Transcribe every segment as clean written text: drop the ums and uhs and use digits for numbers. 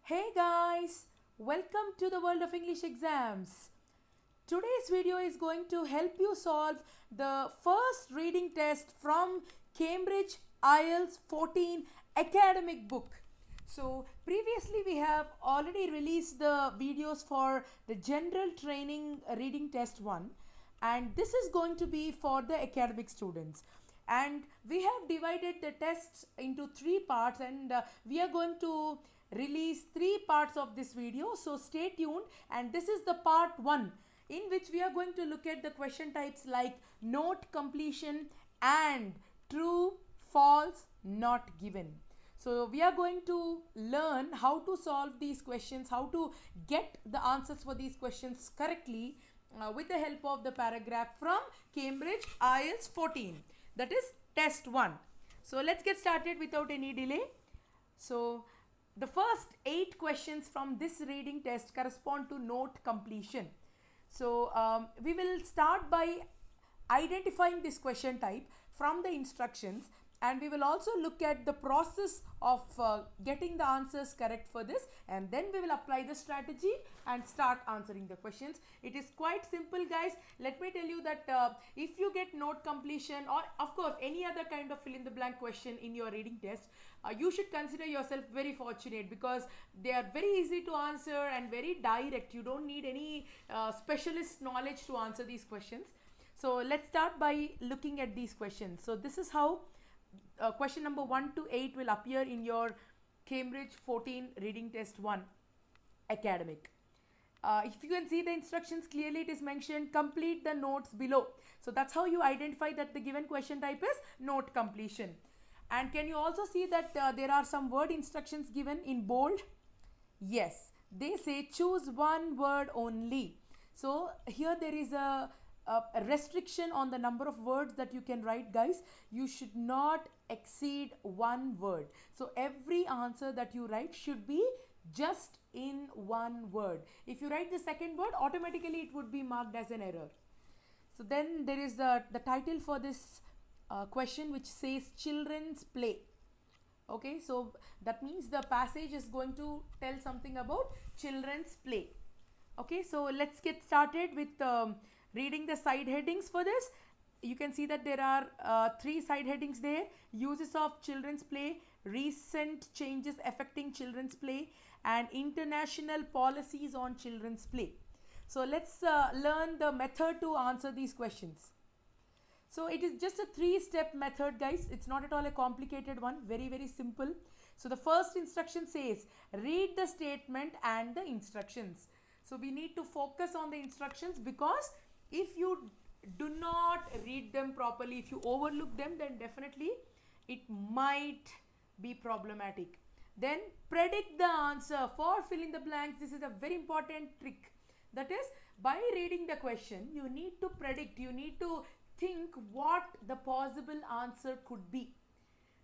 Hey guys, welcome to the world of English exams. Today's video is going to help you solve the first reading test from Cambridge IELTS 14 academic book. So previously we have already released the videos for the general training reading test 1, and this is going to be for the academic students. And we have divided the tests into three parts, and we are going to release three parts of this video, so stay tuned. And this is the part 1, in which we are going to look at the question types like note completion and true, false, not given. So we are going to learn how to solve these questions, how to get the answers for these questions correctly with the help of the paragraph from Cambridge IELTS 14, that is test 1. So let's get started without any delay. So the first 8 questions from this reading test correspond to note completion. So we will start by identifying this question type from the instructions, and we will also look at the process of getting the answers correct for this, and then we will apply the strategy and start answering the questions. It is quite simple, guys. Let me tell you that if you get note completion, or of course any other kind of fill in the blank question in your reading test, you should consider yourself very fortunate, because they are very easy to answer and very direct. You don't need any specialist knowledge to answer these questions. So let's start by looking at these questions. So this is how question number 1 to 8 will appear in your Cambridge 14 reading test 1 academic. If you can see the instructions clearly, it is mentioned complete the notes below. So that's how you identify that the given question type is note completion. And can you also see that there are some word instructions given in bold? Yes, they say choose one word only. So here there is a restriction on the number of words that you can write, guys. You should not exceed one word. So every answer that you write should be just in one word. If you write the second word, automatically it would be marked as an error. So then there is the title for this question, which says children's play. Okay, so that means the passage is going to tell something about children's play. Okay, so let's get started with reading the side headings for this. You can see that there are 3 side headings there: uses of children's play, recent changes affecting children's play, and international policies on children's play. So let's learn the method to answer these questions. So it is just a 3-step method, guys. It's not at all a complicated one. Very, very simple. So the first instruction says read the statement and the instructions. So we need to focus on the instructions, because if you do not read them properly, if you overlook them, then definitely it might be problematic. Then predict the answer. For fill in the blanks, this is a very important trick. That is, by reading the question, you need to predict, you need to think what the possible answer could be.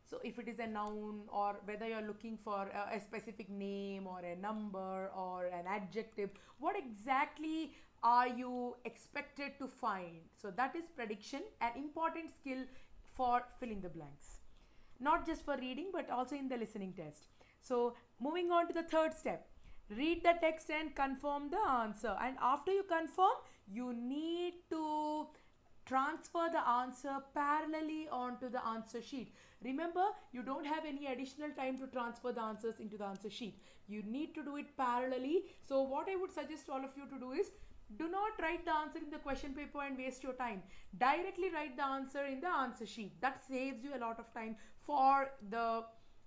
So if it is a noun, or whether you're looking for a specific name or a number or an adjective, what exactly are you expected to find? So that is prediction, an important skill for filling the blanks, not just for reading but also in the listening test. So moving on to the third step, read the text and confirm the answer. And after you confirm, you need to transfer the answer parallelly onto the answer sheet. Remember, you don't have any additional time to transfer the answers into the answer sheet. You need to do it parallelly. So what I would suggest all of you to do is, do not write the answer in the question paper and waste your time. Directly write the answer in the answer sheet. That saves you a lot of time for the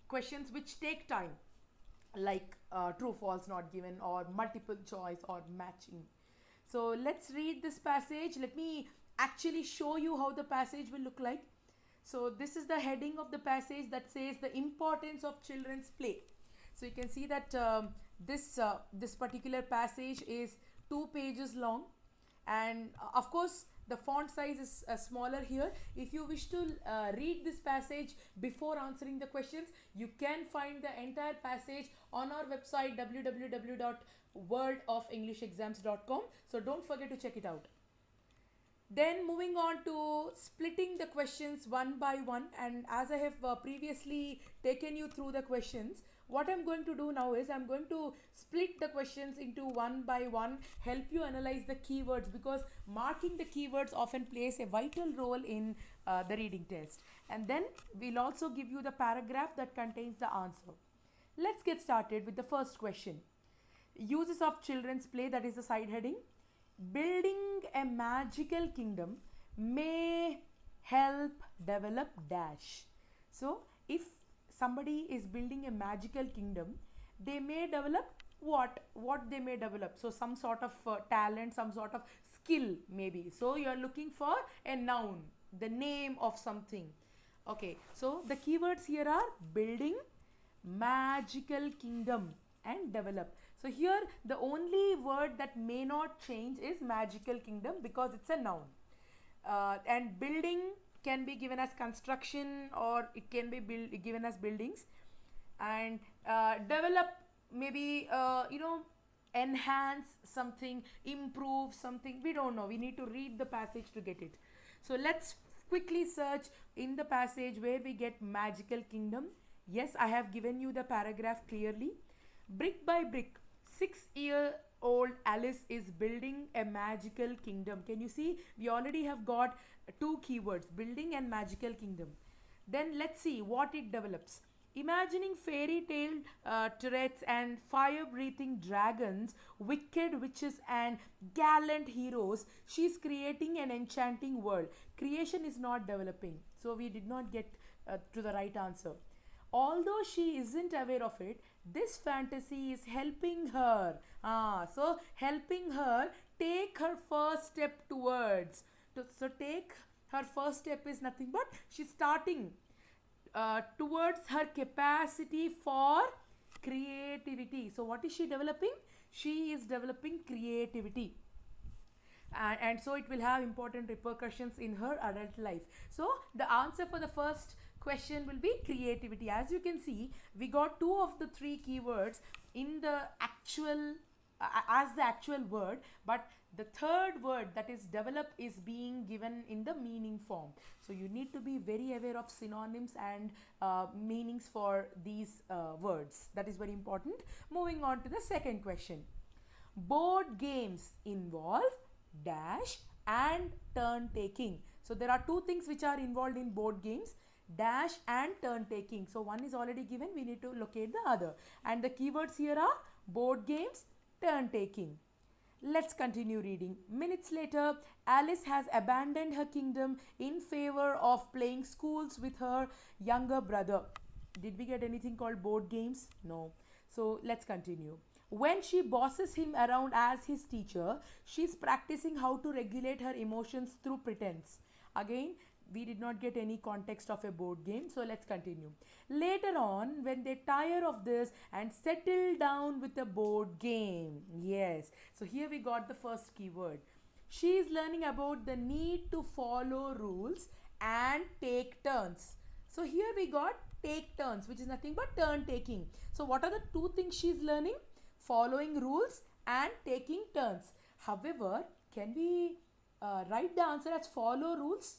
questions which take time, like true, false, not given, or multiple choice, or matching. So let's read this passage. Let me actually show you how the passage will look like. So this is the heading of the passage that says the importance of children's play. So you can see that this particular passage is 2 pages long, and of course the font size is smaller here. If you wish to read this passage before answering the questions, you can find the entire passage on our website www.worldoфenglishexams.com. so don't forget to check it out. Then moving on to splitting the questions one by one, and as I have previously taken you through the questions, what I'm going to do now is I'm going to split the questions into one by one, help you analyze the keywords, because marking the keywords often plays a vital role in the reading test. And then we'll also give you the paragraph that contains the answer. Let's get started with the first question. Uses of children's play, that is the side heading. Building a magical kingdom may help develop dash. So if somebody is building a magical kingdom, they may develop what they may develop. So some sort of talent, some sort of skill maybe. So you are looking for a noun, the name of something. Okay, so the keywords here are building, magical kingdom, and develop. So here the only word that may not change is magical kingdom because it's a noun. And building can be given as construction, or it can be given as buildings. And develop, maybe enhance something, improve something, we don't know, we need to read the passage to get it. So let's quickly search in the passage where we get magical kingdom. Yes, I have given you the paragraph clearly. Brick by brick, 6-year-old Alice is building a magical kingdom. Can you see? We already have got two keywords, building and magical kingdom. Then let's see what it develops. Imagining fairy tale turrets and fire-breathing dragons, wicked witches and gallant heroes, she's creating an enchanting world. Creation is not developing, so we did not get to the right answer. Although she isn't aware of it, this fantasy is helping her. So helping her take her first step towards. So take her first step is nothing but she's starting towards her capacity for creativity. So what is she developing? She is developing creativity. And so it will have important repercussions in her adult life. So the answer for the first question will be creativity. As you can see, we got two of the three keywords in the actual as the actual word, but the third word, that is develop, is being given in the meaning form. So you need to be very aware of synonyms and meanings for these words. That is very important. Moving on to the second question. Board games involve dash and turn taking. So there are two things which are involved in board games, dash and turn taking. So one is already given, we need to locate the other. And the keywords here are board games, turn taking. Let's continue reading. Minutes later, Alice has abandoned her kingdom in favor of playing schools with her younger brother. Did we get anything called board games? No. So let's continue. When she bosses him around as his teacher, she's practicing how to regulate her emotions through pretense. Again, we did not get any context of a board game, so let's continue. Later on, when they tire of this and settle down with a board game. Yes, so here we got the first keyword. She is learning about the need to follow rules and take turns. So here we got take turns, which is nothing but turn taking. So what are the two things she is learning? Following rules and taking turns. However, can we write the answer as follow rules?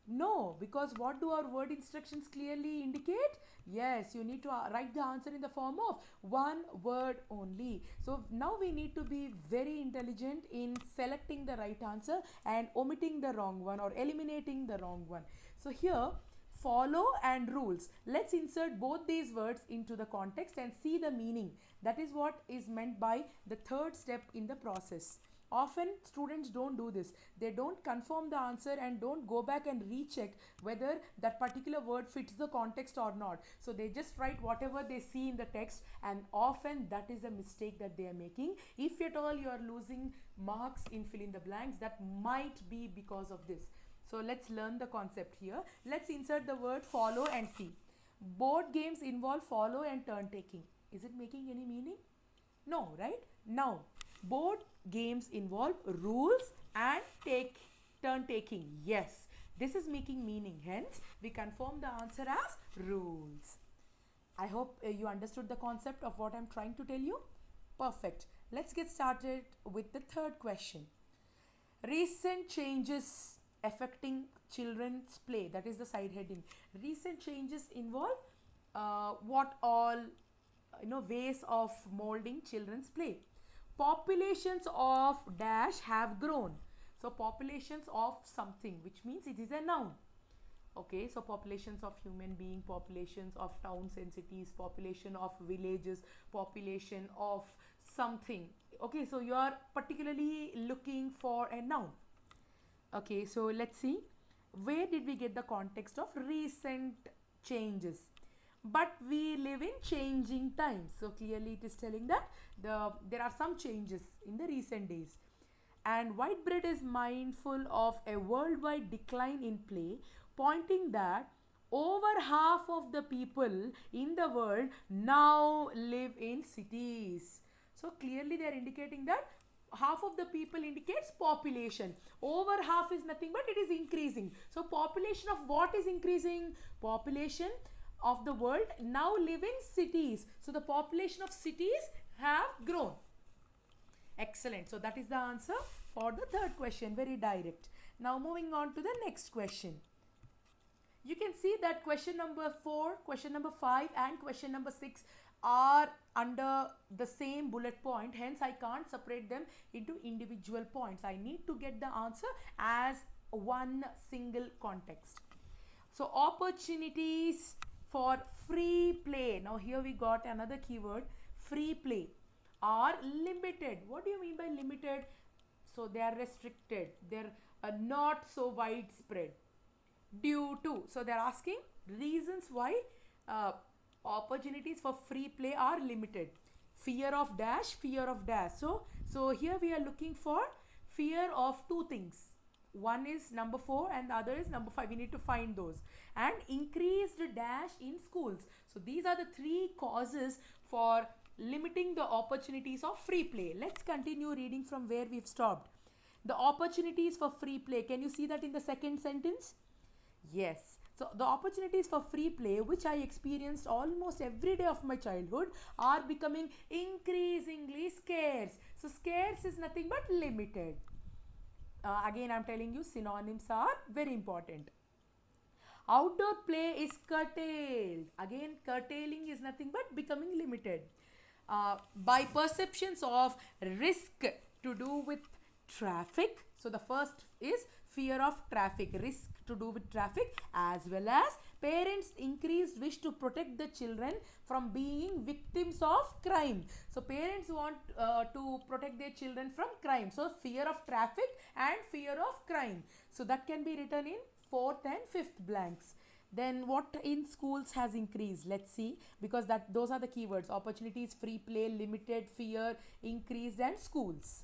No, because what do our word instructions clearly indicate? Yes, you need to write the answer in the form of one word only. So now we need to be very intelligent in selecting the right answer and omitting the wrong one or eliminating the wrong one. So here, follow and rules. Let's insert both these words into the context and see the meaning. That is what is meant by the third step in the process. Often students don't do this. They don't confirm the answer and don't go back and recheck whether that particular word fits the context or not. So they just write whatever they see in the text, and often that is a mistake that they are making. If at all you are losing marks in fill in the blanks, that might be because of this. So let's learn the concept here. Let's insert the word follow and see. Board games involve follow and turn taking. Is it making any meaning? No, right? Now, board games involve rules and turn taking. Yes, this is making meaning. Hence, we confirm the answer as rules. I hope you understood the concept of what I'm trying to tell you. Perfect. Let's get started with the third question. Recent changes affecting children's play. That is the side heading. Recent changes involve what all ways of molding children's play. Populations of dash have grown. So populations of something, which means it is a noun. Okay, so populations of human being, populations of towns and cities, population of villages, population of something. Okay, so you are particularly looking for a noun. Okay, so let's see, where did we get the context of recent changes? But we live in changing times, so clearly it is telling that there are some changes in the recent days. And Whitebread is mindful of a worldwide decline in play, pointing that over half of the people in the world now live in cities. So clearly they are indicating that half of the people indicates population. Over half is nothing but it is increasing. So population of what is increasing? Population of the world now live in cities. So the population of cities have grown. Excellent. So that is the answer for the third question. Very direct. Now moving on to the next question. You can see that question number 4, question number 5 and question number 6 are under the same bullet point. Hence I can't separate them into individual points. I need to get the answer as one single context. So opportunities for free play. Now here we got another keyword, free play, are limited. What do you mean by limited? So they are restricted. They're not so widespread. Due to, so they're asking reasons why opportunities for free play are limited. Fear of dash, fear of dash. So here we are looking for fear of two things. One is number 4 and the other is number 5. We need to find those. And increased dash in schools. So these are the 3 causes for limiting the opportunities of free play. Let's continue reading from where we've stopped. The opportunities for free play. Can you see that in the second sentence? Yes. So the opportunities for free play, which I experienced almost every day of my childhood, are becoming increasingly scarce. So scarce is nothing but limited. Again, I'm telling you, synonyms are very important. Outdoor play is curtailed. Again, curtailing is nothing but becoming limited. By perceptions of risk to do with traffic. So the first is fear of traffic, risk to do with traffic, as well as parents' increased wish to protect the children from being victims of crime. So parents want to protect their children from crime. So fear of traffic and fear of crime. So that can be written in 4th and 5th blanks. Then what in schools has increased? Let's see, because those are the keywords: opportunities, free play, limited, fear, increased, and schools.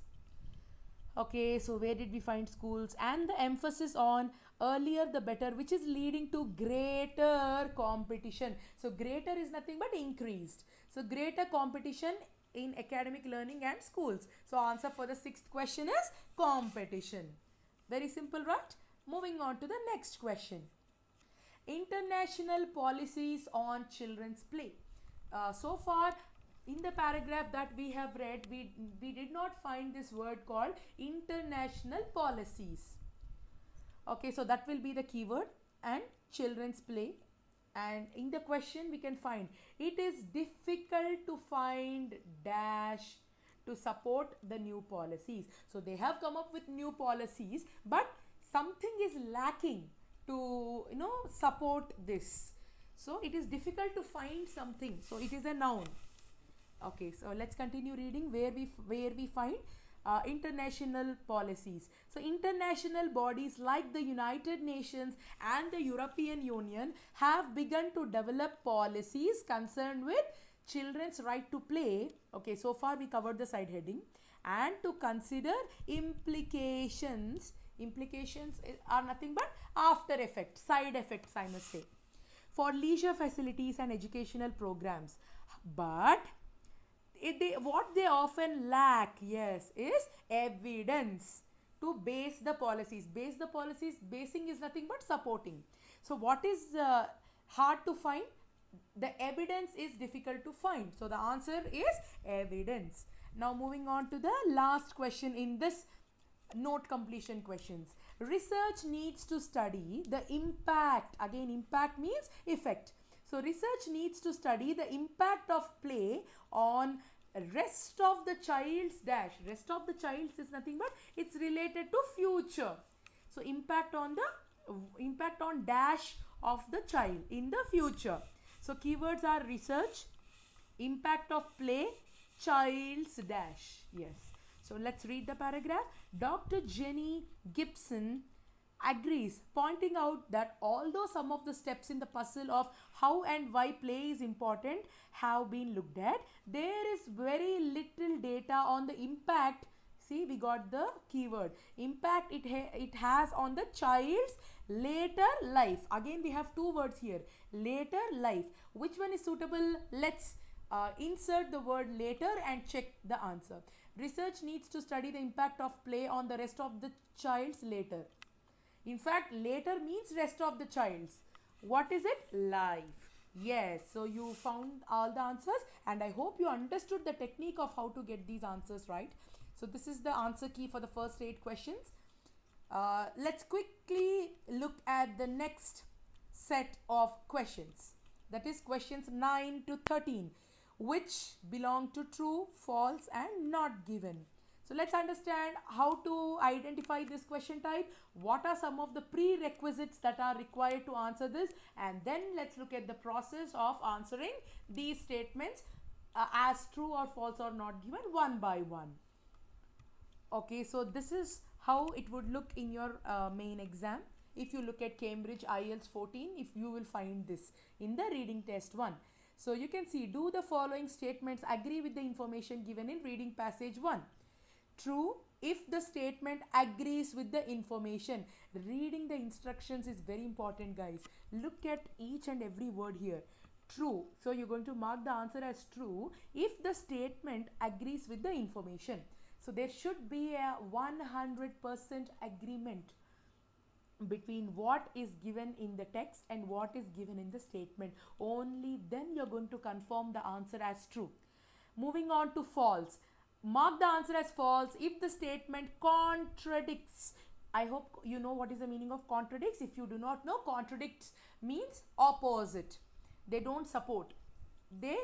Okay, so where did we find schools? And the emphasis on earlier the better, which is leading to greater competition. So greater is nothing but increased. So greater competition in academic learning and schools. So answer for the 6th question is competition. Very simple, right? Moving on to the next question. International policies on children's play. So far in the paragraph that we have read, we did not find this word called international policies. Okay, so that will be the keyword, and children's play. And in the question we can find, it is difficult to find dash to support the new policies. So they have come up with new policies, but something is lacking to support this. So it is difficult to find something. So it is a noun. Okay, so let's continue reading where we find international policies. So international bodies like the United Nations and the European Union have begun to develop policies concerned with children's right to play. Okay, so far we covered the side heading. And to consider implications. Implications are nothing but after effects, side effects, I must say, for leisure facilities and educational programs. But what they often lack, yes, is evidence to base the policies. Base the policies, basing is nothing but supporting. So what is hard to find? The evidence is difficult to find. So the answer is evidence. Now moving on to the last question in this note completion questions. Research needs to study the impact. Again, impact means effect. So research needs to study the impact of play on rest of the child's dash. Rest of the child's is nothing but it's related to future. So impact on dash of the child in the future. So keywords are research, impact of play, child's dash. Yes. So let's read the paragraph. Dr. Jenny Gibson agrees, pointing out that although some of the steps in the puzzle of how and why play is important have been looked at, there is very little data on the impact. See, we got the keyword impact it has on the child's later life. Again, we have two words here, later life. Which one is suitable? Let's insert the word later and check the answer. Research needs to study the impact of play on the rest of the child's later. In fact, later means rest of the child's. What is it? Life. Yes, so you found all the answers, and I hope you understood the technique of how to get these answers right. So this is the answer key for the first 8 questions. Let's quickly look at the next set of questions. That is questions 9 to 13, which belong to true, false and not given. So let's understand how to identify this question type. What are some of the prerequisites that are required to answer this? And then let's look at the process of answering these statements as true or false or not given one by one. Okay, so this is how it would look in your main exam. If you look at Cambridge IELTS 14, if you will find this in the reading test 1. So you can see, do the following statements agree with the information given in reading passage 1? True if the statement agrees with the information. Reading the instructions is very important, guys. Look at each and every word here. True. So you're going to mark the answer as true if the statement agrees with the information. So there should be a 100% agreement between what is given in the text and what is given in the statement. Only then you're going to confirm the answer as true. Moving on to false. Mark the answer as false if the statement contradicts. I hope you know what is the meaning of contradicts. If you do not know, contradicts means opposite. They don't support. They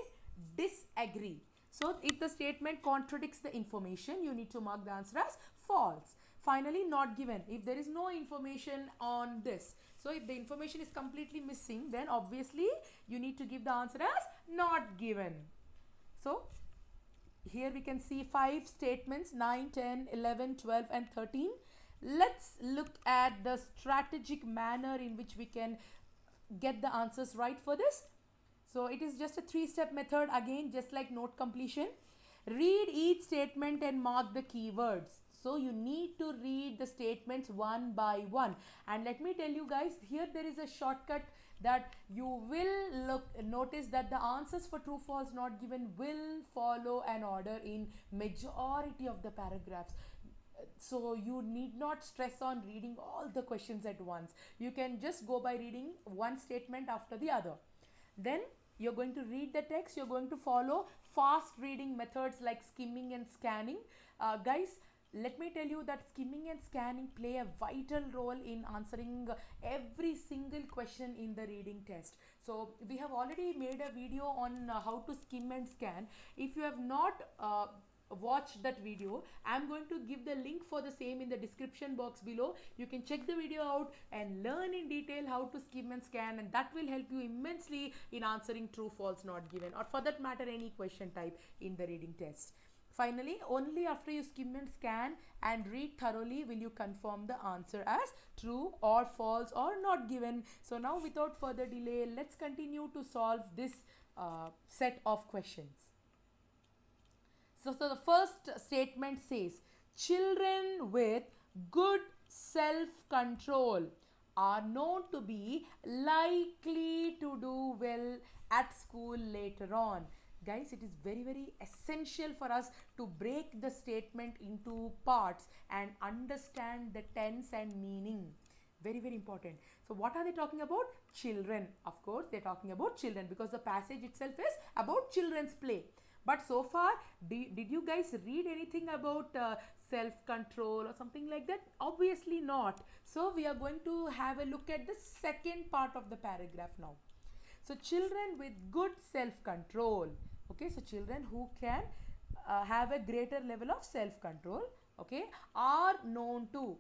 disagree. So if the statement contradicts the information, you need to mark the answer as false. Finally, not given. If there is no information on this, so if the information is completely missing, then obviously you need to give the answer as not given. So here we can see 5 statements, 9, 10, 11, 12 and 13. Let's look at the strategic manner in which we can get the answers right for this. So it is just a 3-step method, again just like note completion. Read each statement and mark the keywords. So you need to read the statements one by one. And let me tell you guys, here there is a shortcut that you will notice that the answers for true, false, not given will follow an order in majority of the paragraphs. So you need not stress on reading all the questions at once. You can just go by reading one statement after the other. Then you're going to read the text. You're going to follow fast reading methods like skimming and scanning. Guys, let me tell you that skimming and scanning play a vital role in answering every single question in the reading test. So we have already made a video on how to skim and scan. If you have not watched that video, I'm going to give the link for the same in the description box below. You can check the video out and learn in detail how to skim and scan, and that will help you immensely in answering true, false, not given, or for that matter any question type in the reading test. Finally, only after you skim and scan and read thoroughly will you confirm the answer as true or false or not given. So now without further delay, let's continue to solve this set of questions. So the first statement says, children with good self-control are known to be likely to do well at school later on. Guys, it is very essential for us to break the statement into parts and understand the tense and meaning. Very important. So what are they talking about? Children. Of course, they're talking about children because the passage itself is about children's play. But so far, did you guys read anything about self-control or something like that? Obviously not. So we are going to have a look at the second part of the paragraph now. So children with good self-control, okay, so children who can have a greater level of self-control, okay, are known to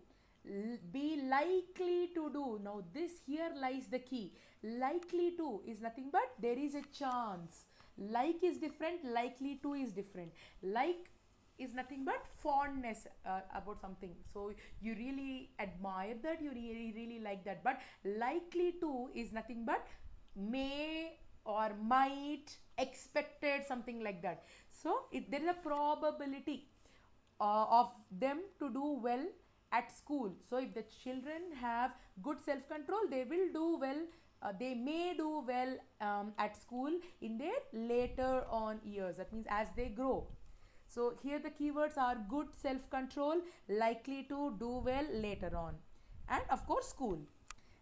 be likely to do. Now this here lies the key. Likely to is nothing but there is a chance. Like is different, likely to is different. Like is nothing but fondness about something, so you really admire that, you really like that. But likely to is nothing but may or might, expected, something like that. So there is a probability of them to do well at school. So if the children have good self control, they will do well, they may do well at school in their later on years, that means as they grow. So here the keywords are good self control, likely to do well later on, and of course school.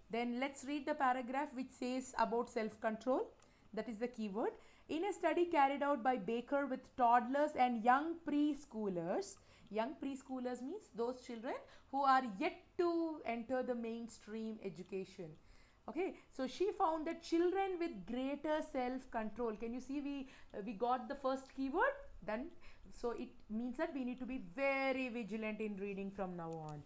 Then let's read the paragraph which says about self control. That is the keyword. In a study carried out by Baker with toddlers and young preschoolers means those children who are yet to enter the mainstream education. Okay, so she found that children with greater self control, can you see we got the first keyword, then so it means that we need to be very vigilant in reading from now on.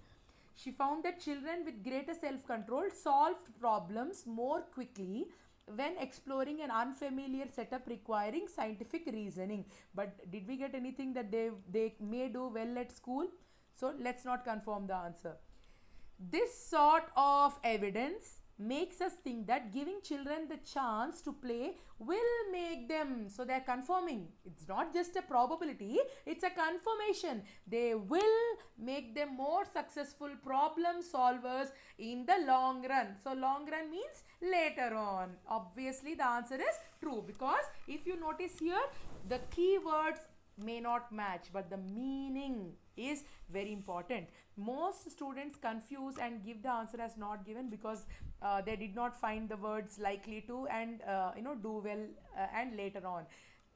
She found that children with greater self-control solved problems more quickly when exploring an unfamiliar setup requiring scientific reasoning. But did we get anything that they may do well at school? So let's not confirm the answer. This sort of evidence makes us think that giving children the chance to play will make them, so they are confirming, it's not just a probability, it's a confirmation, they will make them more successful problem solvers in the long run. So long run means later on. Obviously the answer is true, because if you notice here the keywords may not match, but the meaning is very important. Most students confuse and give the answer as not given because they did not find the words likely to and do well and later on.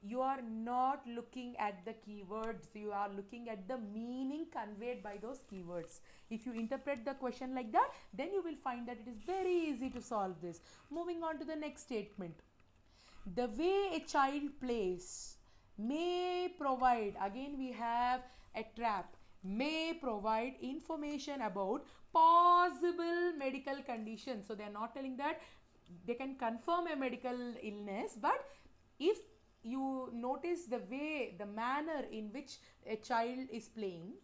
You are not looking at the keywords, you are looking at the meaning conveyed by those keywords. If you interpret the question like that, then you will find that it is very easy to solve this. Moving on to the next statement. The way a child plays may provide, again we have a trap, may provide information about possible medical conditions. So they are not telling that they can confirm a medical illness, but if you notice the way, the manner in which a child is playing,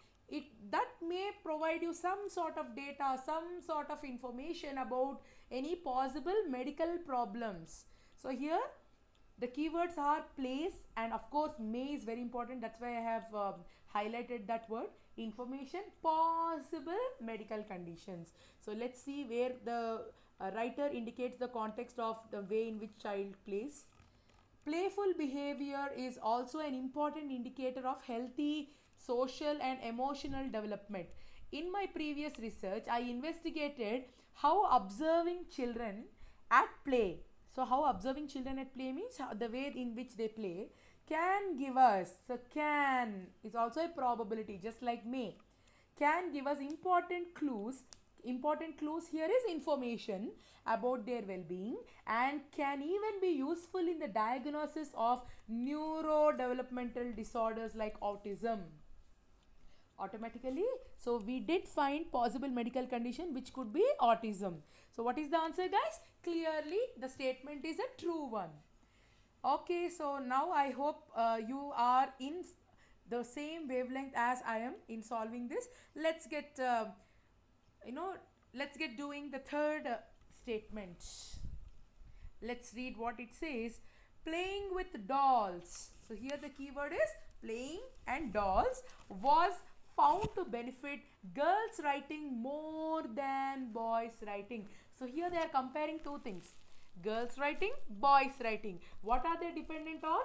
that may provide you some sort of data, some sort of information about any possible medical problems. So here the keywords are place, and of course may is very important, that's why I have highlighted that word, information, possible medical conditions. So let's see where the writer indicates the context of the way in which child plays. Playful behavior is also an important indicator of healthy social and emotional development. In my previous research, I investigated how observing children at play, so how observing children at play means the way in which they play can give us, so can is also a probability just like may, can give us important clues. Important clues here is information about their well-being and can even be useful in the diagnosis of neurodevelopmental disorders like autism. Automatically, so we did find possible medical condition which could be autism. So what is the answer, guys? Clearly the statement is a true one. Okay, so now I hope you are in the same wavelength as I am in solving this. Let's get let's get doing the third statement. Let's read what it says. Playing with dolls. So here the keyword is playing and dolls was found to benefit girls writing more than boys writing. So here they are comparing two things, girls writing, boys writing. What are they dependent on?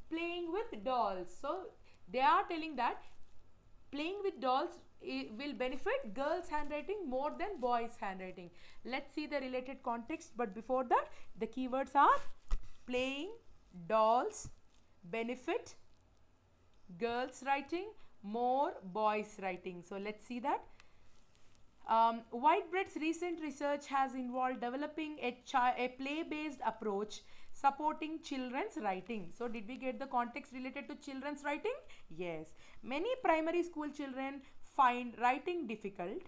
Playing with dolls. So they are telling that playing with dolls will benefit girls handwriting more than boys handwriting. Let's see the related context, but before that the keywords are playing, dolls, benefit, girls writing more, boys writing. So let's see that. Whitebread's recent research has involved developing a play-based approach supporting children's writing. So did we get the context related to children's writing? Yes. Many primary school children find writing difficult.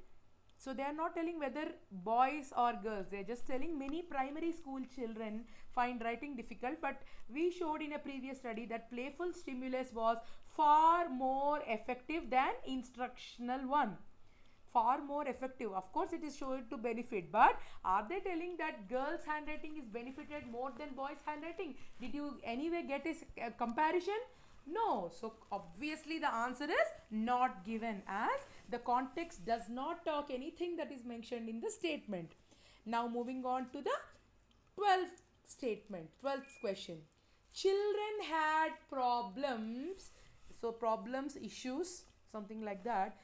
So they are not telling whether boys or girls, they are just telling many primary school children find writing difficult, but we showed in a previous study that playful stimulus was far more effective than instructional one. Far more effective. Of course it is shown to benefit, but are they telling that girls handwriting is benefited more than boys handwriting? Did you anyway get a comparison? No. So obviously the answer is not given, as the context does not talk anything that is mentioned in the statement. Now moving on to the 12th statement, 12th question. Children had problems, so problems, issues, something like that,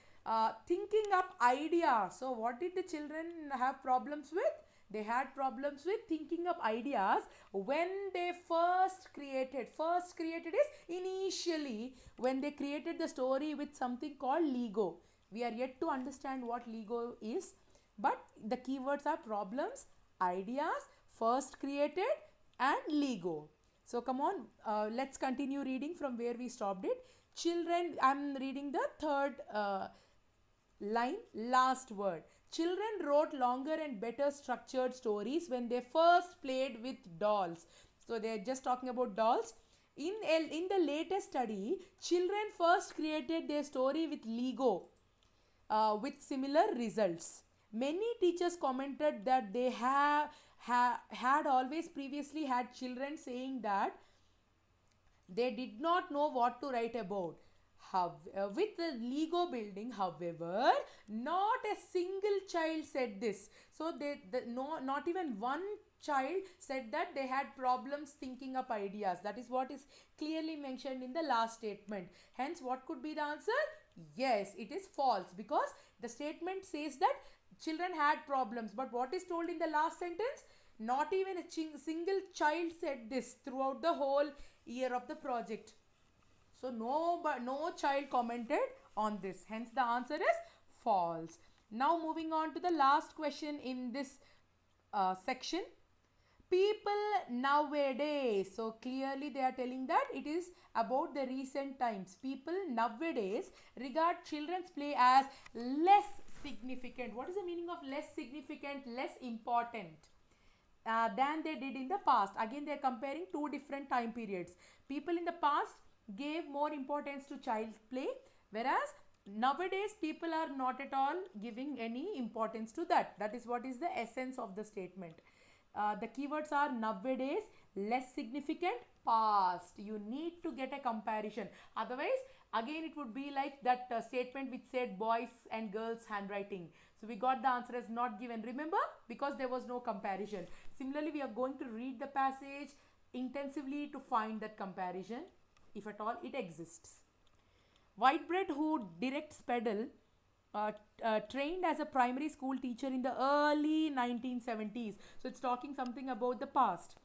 thinking up ideas. So what did the children have problems with? They had problems with thinking up ideas when they first created is initially when they created the story with something called Lego. We are yet to understand what Lego is, but the keywords are problems, ideas, first created, and Lego. So come on, let's continue reading from where we stopped it. Children, I'm reading the third line, last word. Children wrote longer and better structured stories when they first played with dolls. So they are just talking about dolls. In the latest study, children first created their story with Lego with similar results. Many teachers commented that they had always previously had children saying that they did not know what to write about. With the Lego building, however, not a single child said this. So not even one child said that they had problems thinking up ideas. That is what is clearly mentioned in the last statement. Hence, what could be the answer? Yes, it is false, because the statement says that children had problems, but what is told in the last sentence? Not even a single child said this throughout the whole year of the project. So no child commented on this. Hence the answer is false. Now moving on to the last question in this section. People nowadays. So clearly they are telling that it is about the recent times. People nowadays regard children's play as less significant. What is the meaning of less significant? Less important than they did in the past. Again, they are comparing two different time periods. People in the past gave more importance to child play, whereas nowadays people are not at all giving any importance to that. That is what is the essence of the statement. The keywords are nowadays, less significant, past. You need to get a comparison. Otherwise, again it would be like that statement which said boys and girls handwriting. So we got the answer as not given. Remember, because there was no comparison. Similarly, we are going to read the passage intensively to find that comparison, if at all it exists. Whitebread, who directs Pedal, trained as a primary school teacher in the early 1970s. So it's talking something about the past.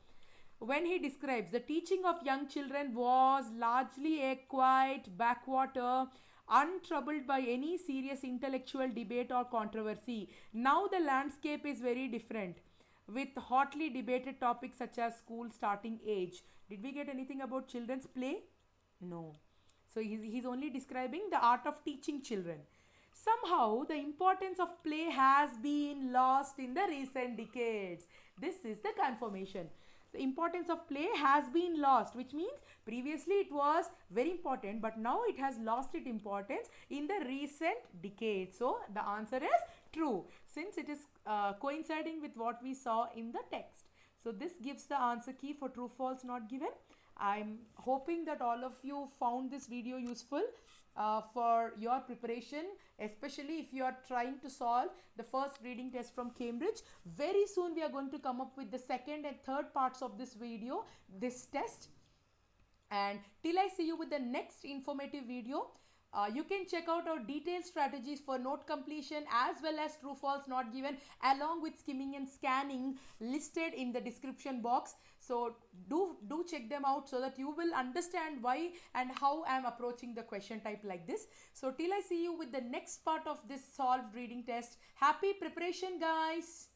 When he describes the teaching of young children was largely a quiet backwater, untroubled by any serious intellectual debate or controversy. Now the landscape is very different, with hotly debated topics such as school starting age. Did we get anything about children's play? No. So he's only describing the art of teaching children. Somehow the importance of play has been lost in the recent decades. This is the confirmation. The importance of play has been lost, which means previously it was very important, but now it has lost its importance in the recent decades. So the answer is true, since it is coinciding with what we saw in the text. So this gives the answer key for true, false, not given. I'm hoping that all of you found this video useful for your preparation, especially if you are trying to solve the first reading test from Cambridge. Very soon we are going to come up with the second and third parts of this video, this test. And till I see you with the next informative video, You can check out our detailed strategies for note completion as well as true false not given, along with skimming and scanning, listed in the description box. So do check them out so that you will understand why and how I am approaching the question type like this. So till I see you with the next part of this solved reading test, happy preparation guys.